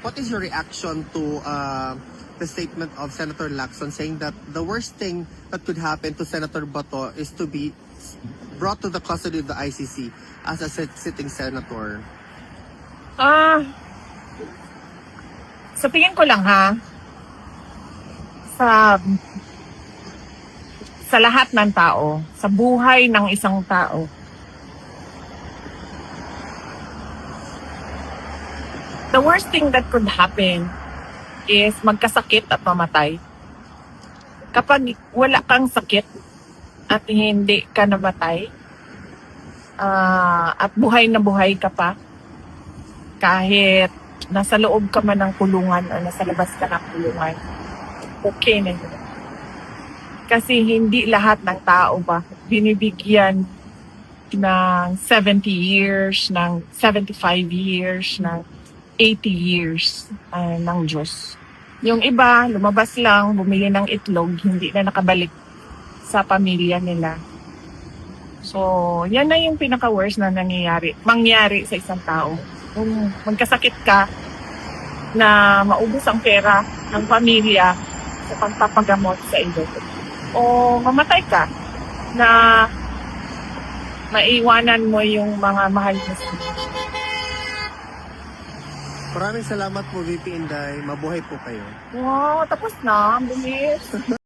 what is your reaction to the statement of Senator Lacson saying that the worst thing that could happen to Senator Bato is to be brought to the custody of the ICC as a sitting senator? Sa tingin ko lang sa lahat ng tao, sa buhay ng isang tao, the worst thing that could happen is magkasakit at mamatay. Kapag wala kang sakit at hindi ka namatay, at buhay na buhay ka pa, kahit nasa loob ka man ng kulungan o nasa labas ka ng kulungan, okay na yun. Kasi hindi lahat ng tao ba binibigyan ng 70 years, ng 75 years, ng 80 years ng Diyos. Yung iba, lumabas lang, bumili ng itlog, hindi na nakabalik sa pamilya nila. So, yan na yung pinaka-worst na mangyari sa isang tao. Kung magkasakit ka, na maubos ang pera ng pamilya sa pagpapagamot sa iyo. O mamatay ka na maiwanan mo yung mga mahal mo sa iyo. Maraming salamat po, VP Inday. Mabuhay po kayo. Wow, tapos na. Bilis.